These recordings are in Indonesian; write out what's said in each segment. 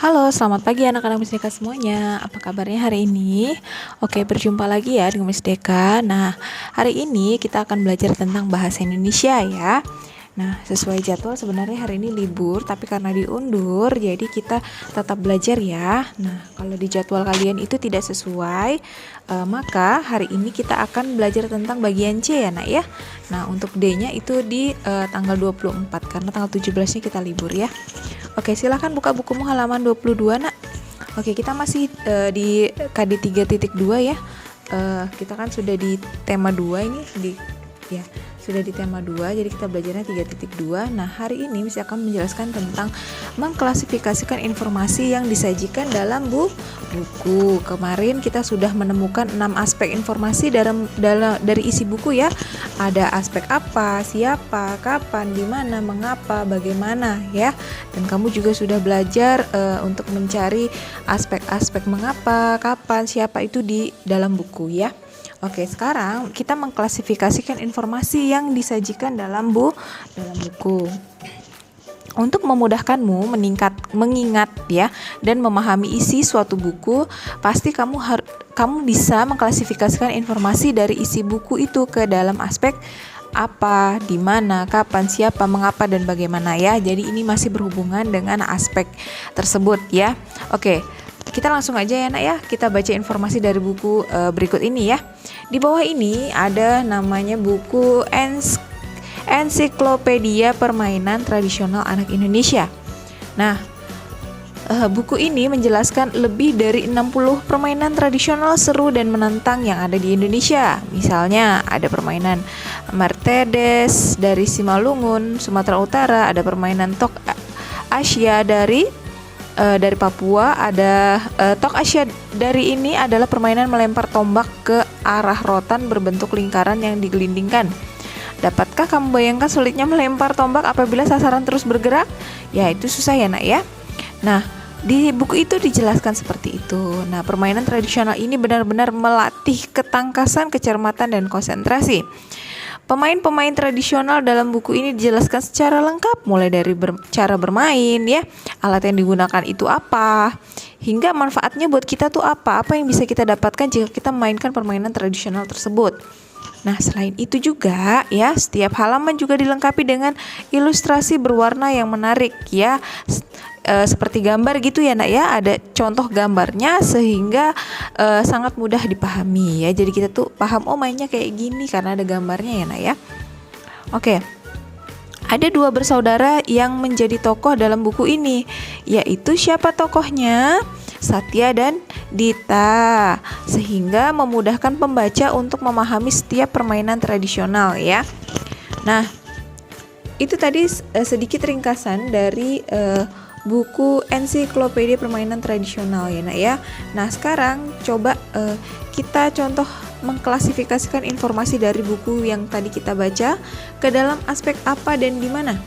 Halo, selamat pagi anak-anak Miss Deka semuanya. Apa kabarnya hari ini? Oke, berjumpa lagi ya dengan Miss Deka. Nah, hari ini kita akan belajar tentang bahasa Indonesia ya. Nah, sesuai jadwal sebenarnya hari ini libur, tapi karena diundur, jadi kita tetap belajar ya. Nah, kalau di jadwal kalian itu tidak sesuai, maka hari ini kita akan belajar tentang bagian C ya nak ya. Nah, untuk D-nya itu di tanggal 24, karena tanggal 17-nya kita libur ya. Oke, silahkan buka bukumu halaman 22 nak. Oke, kita masih di KD 3.2 ya. Kita kan sudah di tema 2 ini sudah di tema 2, jadi kita belajarnya 3.2. Nah, hari ini Miss akan menjelaskan tentang mengklasifikasikan informasi yang disajikan dalam buku. Kemarin kita sudah menemukan 6 aspek informasi dari isi buku ya. Ada aspek apa, siapa, kapan, di mana, mengapa, bagaimana ya. Dan kamu juga sudah belajar untuk mencari aspek-aspek mengapa, kapan, siapa itu di dalam buku ya. Oke, sekarang kita mengklasifikasikan informasi yang disajikan dalam buku. Untuk memudahkanmu mengingat ya dan memahami isi suatu buku, pasti kamu bisa mengklasifikasikan informasi dari isi buku itu ke dalam aspek apa, di mana, kapan, siapa, mengapa, dan bagaimana ya. Jadi ini masih berhubungan dengan aspek tersebut ya. Oke. Kita langsung aja ya nak ya, kita baca informasi dari buku berikut ini ya. Di bawah ini ada namanya buku Ensiklopedia Permainan Tradisional Anak Indonesia. Nah, buku ini menjelaskan lebih dari 60 permainan tradisional seru dan menantang yang ada di Indonesia. Misalnya ada permainan Mercedes dari Simalungun, Sumatera Utara, ada permainan Tok Asia dari Papua, ada Tok Asia dari ini adalah permainan melempar tombak ke arah rotan berbentuk lingkaran yang digelindingkan. Dapatkah kamu bayangkan sulitnya melempar tombak apabila sasaran terus bergerak? Ya, itu susah ya nak ya. Nah, di buku itu dijelaskan seperti itu. Nah, permainan tradisional ini benar-benar melatih ketangkasan, kecermatan, dan konsentrasi. Pemain-pemain tradisional dalam buku ini dijelaskan secara lengkap, mulai dari cara bermain ya, alat yang digunakan itu apa, hingga manfaatnya buat kita tuh apa yang bisa kita dapatkan jika kita memainkan permainan tradisional tersebut. Nah, selain itu juga ya, setiap halaman juga dilengkapi dengan ilustrasi berwarna yang menarik ya. Seperti gambar gitu ya nak ya, ada contoh gambarnya sehingga sangat mudah dipahami ya. Jadi kita tuh paham, oh mainnya kayak gini karena ada gambarnya ya nak ya. Oke. Ada 2 bersaudara yang menjadi tokoh dalam buku ini, yaitu siapa tokohnya? Satya dan Dita, sehingga memudahkan pembaca untuk memahami setiap permainan tradisional ya. Nah, itu tadi sedikit ringkasan dari buku Ensiklopedia Permainan Tradisional ya nak ya. Nah, sekarang coba kita contoh mengklasifikasikan informasi dari buku yang tadi kita baca ke dalam aspek apa dan di mana.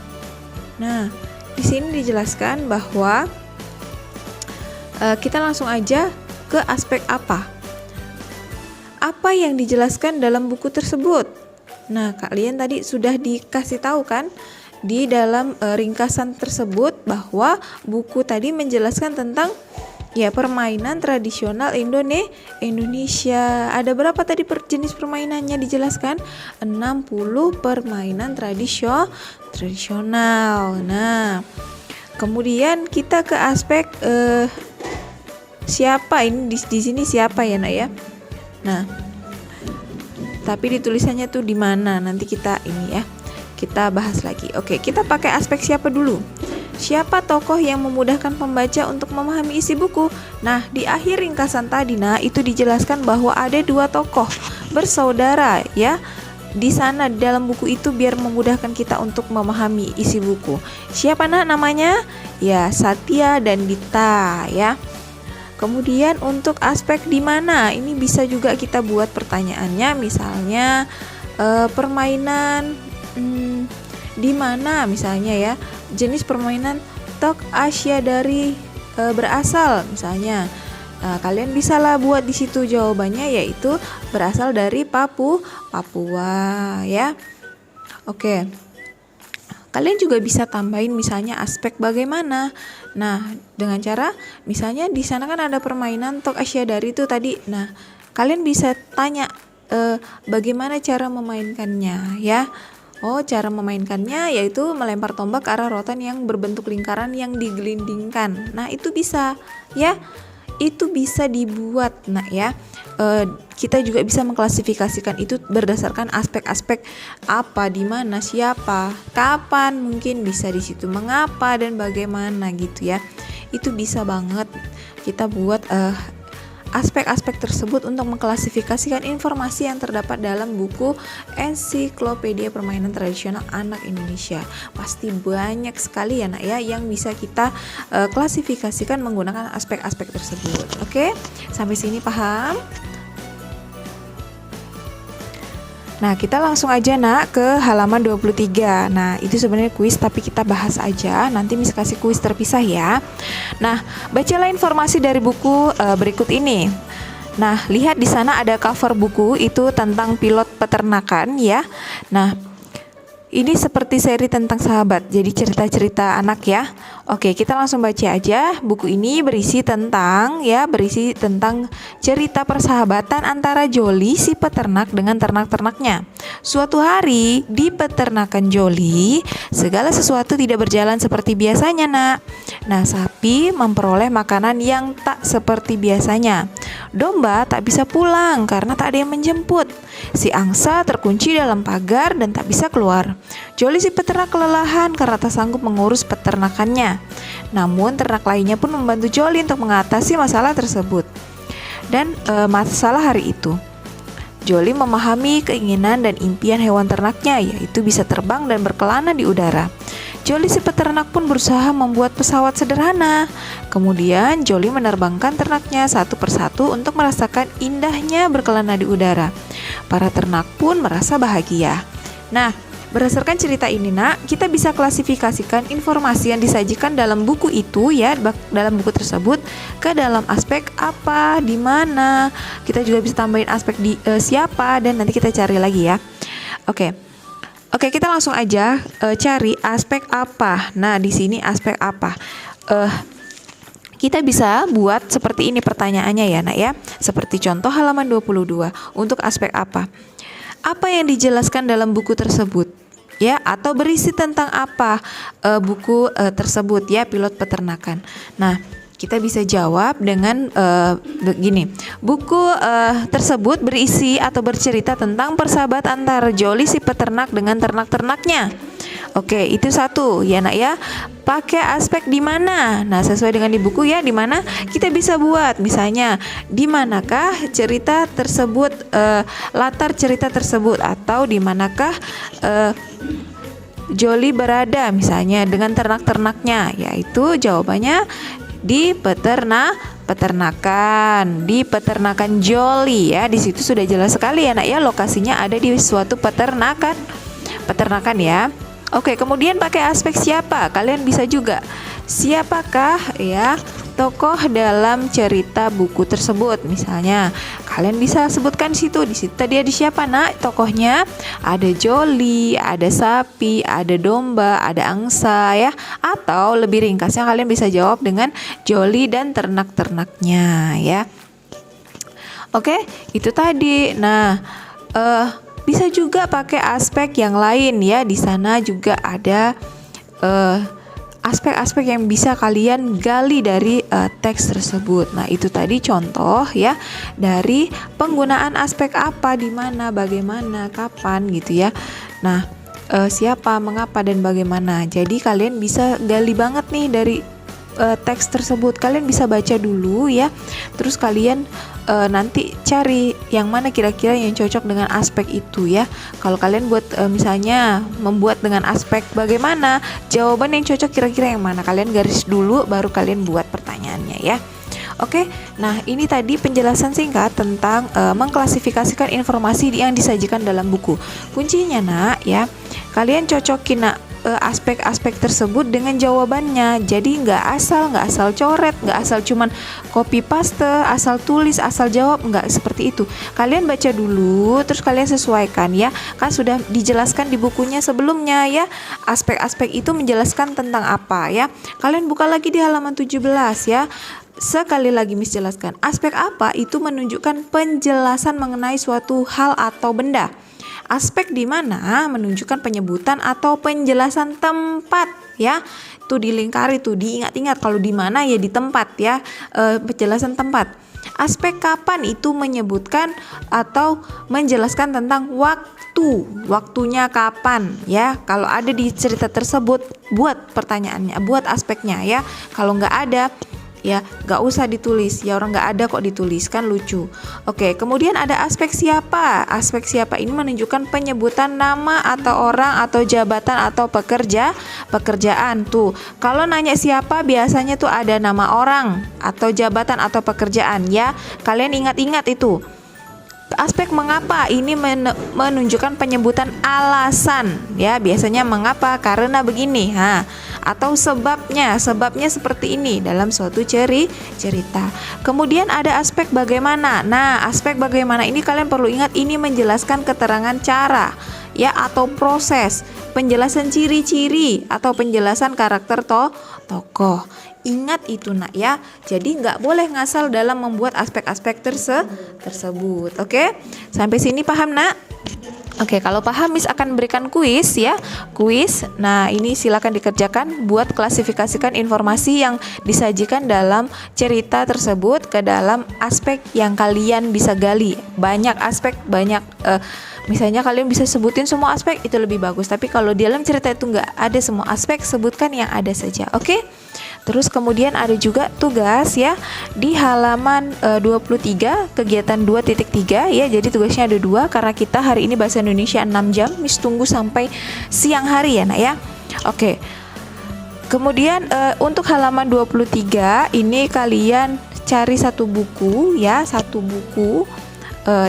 Nah, di sini dijelaskan bahwa kita langsung aja ke aspek apa. Apa yang dijelaskan dalam buku tersebut? Nah, kalian tadi sudah dikasih tahu kan di dalam ringkasan tersebut bahwa buku tadi menjelaskan tentang ya permainan tradisional Indonesia. Ada berapa tadi jenis permainannya dijelaskan? 60 permainan tradisional. Nah, kemudian kita ke aspek siapa ini di sini siapa ya nak ya. Nah, tapi ditulisannya tuh di mana? Nanti kita ini ya. Kita bahas lagi. Oke, kita pakai aspek siapa dulu. Siapa tokoh yang memudahkan pembaca untuk memahami isi buku? Nah, di akhir ringkasan tadi itu dijelaskan bahwa ada 2 tokoh bersaudara ya. Di sana di dalam buku itu biar memudahkan kita untuk memahami isi buku. Siapa namanya? Ya, Satya dan Dita ya. Kemudian untuk aspek di mana? Ini bisa juga kita buat pertanyaannya, misalnya permainan di mana misalnya ya, jenis permainan Tok Asia dari berasal misalnya. Kalian bisalah buat di situ jawabannya, yaitu berasal dari Papua ya. Oke. kalian juga bisa tambahin misalnya aspek bagaimana. Nah, dengan cara misalnya di sana kan ada permainan Tok Asyadari itu tadi. Nah, kalian bisa tanya bagaimana cara memainkannya ya. Oh, cara memainkannya yaitu melempar tombak ke arah rotan yang berbentuk lingkaran yang digelindingkan. Nah, itu bisa ya. Itu bisa dibuat. Nah, ya. Kita juga bisa mengklasifikasikan itu berdasarkan aspek-aspek apa, di mana, siapa, kapan, mungkin bisa di situ mengapa dan bagaimana gitu ya. Itu bisa banget kita buat aspek-aspek tersebut untuk mengklasifikasikan informasi yang terdapat dalam buku Ensiklopedia Permainan Tradisional Anak Indonesia. Pasti banyak sekali ya nak ya yang bisa kita klasifikasikan menggunakan aspek-aspek tersebut. Oke, sampai sini paham? Nah, kita langsung aja nak ke halaman 23. Nah, itu sebenarnya kuis tapi kita bahas aja. Nanti Miss kasih kuis terpisah ya. Nah, bacalah informasi dari buku berikut ini. Nah, lihat di sana ada cover buku itu tentang pilot peternakan ya. Nah, ini seperti seri tentang sahabat, jadi cerita-cerita anak ya. Oke, kita langsung baca aja. Buku ini berisi tentang cerita persahabatan antara Joli si peternak dengan ternak-ternaknya. Suatu hari di peternakan Joli, segala sesuatu tidak berjalan seperti biasanya, nak. Nah, sapi memperoleh makanan yang tak seperti biasanya. Domba tak bisa pulang karena tak ada yang menjemput. Si angsa terkunci dalam pagar dan tak bisa keluar. Joli si peternak kelelahan karena tak sanggup mengurus peternakannya. Namun ternak lainnya pun membantu Joli untuk mengatasi masalah tersebut. Dan masalah hari itu, Joli memahami keinginan dan impian hewan ternaknya, yaitu bisa terbang dan berkelana di udara. Joli si peternak pun berusaha membuat pesawat sederhana. Kemudian Joli menerbangkan ternaknya satu persatu untuk merasakan indahnya berkelana di udara. Para ternak pun merasa bahagia. Nah, berdasarkan cerita ini nak, kita bisa klasifikasikan informasi yang disajikan dalam buku itu ya, dalam buku tersebut ke dalam aspek apa, di mana. Kita juga bisa tambahin aspek di siapa dan nanti kita cari lagi ya. Oke, kita langsung aja cari aspek apa. Nah, di sini aspek apa? Kita bisa buat seperti ini pertanyaannya ya nak ya. Seperti contoh halaman 22. Untuk aspek apa? Apa yang dijelaskan dalam buku tersebut? Ya, atau berisi tentang apa buku tersebut ya, pilot peternakan. Nah, kita bisa jawab dengan begini. Buku tersebut berisi atau bercerita tentang persahabatan antara Joli si peternak dengan ternak-ternaknya. Oke, itu satu ya nak ya. Pakai aspek di mana? Nah, sesuai dengan di buku ya, di mana kita bisa buat misalnya di manakah cerita tersebut, latar cerita tersebut, atau di manakah Joli berada misalnya dengan ternak-ternaknya, yaitu jawabannya di peternakan, di peternakan Joli ya. Di situ sudah jelas sekali ya nak ya, lokasinya ada di suatu peternakan ya. Oke, kemudian pakai aspek siapa? Kalian bisa juga siapakah ya tokoh dalam cerita buku tersebut. Misalnya kalian bisa sebutkan di situ tadi ada siapa nak tokohnya? Ada Joli, ada sapi, ada domba, ada angsa ya. Atau lebih ringkasnya kalian bisa jawab dengan Joli dan ternak-ternaknya ya. Oke, itu tadi. Nah, bisa juga pakai aspek yang lain ya. Di sana juga ada aspek-aspek yang bisa kalian gali dari teks tersebut. Nah, itu tadi contoh ya dari penggunaan aspek apa, di mana, bagaimana, kapan gitu ya. Nah, siapa, mengapa dan bagaimana. Jadi kalian bisa gali banget nih dari teks tersebut. Kalian bisa baca dulu ya. Terus kalian nanti cari yang mana kira-kira yang cocok dengan aspek itu ya. Kalau kalian buat misalnya membuat dengan aspek bagaimana, jawaban yang cocok kira-kira yang mana, kalian garis dulu baru kalian buat pertanyaannya ya. Oke, nah ini tadi penjelasan singkat tentang mengklasifikasikan informasi yang disajikan dalam buku. Kuncinya nak ya, kalian cocokin nak aspek-aspek tersebut dengan jawabannya. Jadi nggak asal coret, nggak asal cuman copy paste, asal tulis, asal jawab, nggak seperti itu. Kalian baca dulu, terus kalian sesuaikan ya. Kan sudah dijelaskan di bukunya sebelumnya ya. Aspek-aspek itu menjelaskan tentang apa ya. Kalian buka lagi di halaman 17 ya. Sekali lagi Miss jelaskan, aspek apa itu menunjukkan penjelasan mengenai suatu hal atau benda. Aspek di mana menunjukkan penyebutan atau penjelasan tempat ya. Tuh dilingkari tuh, diingat-ingat kalau di mana ya di tempat ya, penjelasan tempat. Aspek kapan itu menyebutkan atau menjelaskan tentang waktunya kapan ya. Kalau ada di cerita tersebut, buat pertanyaannya, buat aspeknya ya. Kalau nggak ada ya nggak usah ditulis ya, orang nggak ada kok ditulis, kan lucu. Oke, kemudian ada aspek siapa. Aspek siapa ini menunjukkan penyebutan nama atau orang atau jabatan atau pekerjaan. Tuh kalau nanya siapa biasanya tuh ada nama orang atau jabatan atau pekerjaan ya, kalian ingat-ingat itu. Aspek mengapa ini menunjukkan penyebutan alasan ya, biasanya mengapa, karena begini atau sebabnya seperti ini dalam suatu cerita. Kemudian ada aspek bagaimana. Nah, aspek bagaimana ini kalian perlu ingat, ini menjelaskan keterangan cara ya atau proses, penjelasan ciri-ciri atau penjelasan karakter tokoh. Ingat itu nak ya. Jadi nggak boleh ngasal dalam membuat aspek-aspek tersebut. Oke? Sampai sini paham nak? Oke, kalau paham Miss akan berikan kuis ya. Kuis. Nah, ini silakan dikerjakan buat klasifikasikan informasi yang disajikan dalam cerita tersebut ke dalam aspek yang kalian bisa gali. Banyak aspek, misalnya kalian bisa sebutin semua aspek, itu lebih bagus. Tapi kalau di dalam cerita itu nggak ada semua aspek, sebutkan yang ada saja. Oke? Terus kemudian ada juga tugas ya di halaman 23 kegiatan 2.3 ya. Jadi tugasnya ada 2 karena kita hari ini bahasa Indonesia 6 jam. Miss tunggu sampai siang hari ya nak ya. Oke. Kemudian untuk halaman 23 ini kalian cari satu buku ya, satu buku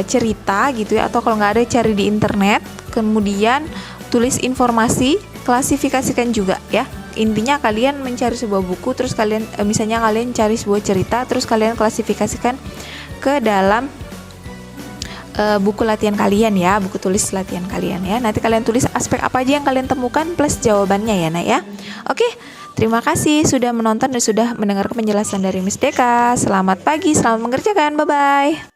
cerita gitu ya, atau kalau nggak ada cari di internet. Kemudian tulis informasi, klasifikasikan juga ya. Intinya kalian mencari sebuah buku, terus kalian misalnya kalian cari sebuah cerita, terus kalian klasifikasikan ke dalam buku latihan kalian ya, buku tulis latihan kalian ya. Nanti kalian tulis aspek apa aja yang kalian temukan plus jawabannya ya nak ya. Oke, terima kasih sudah menonton dan sudah mendengarkan penjelasan dari Miss Deka. Selamat pagi, selamat mengerjakan, bye bye.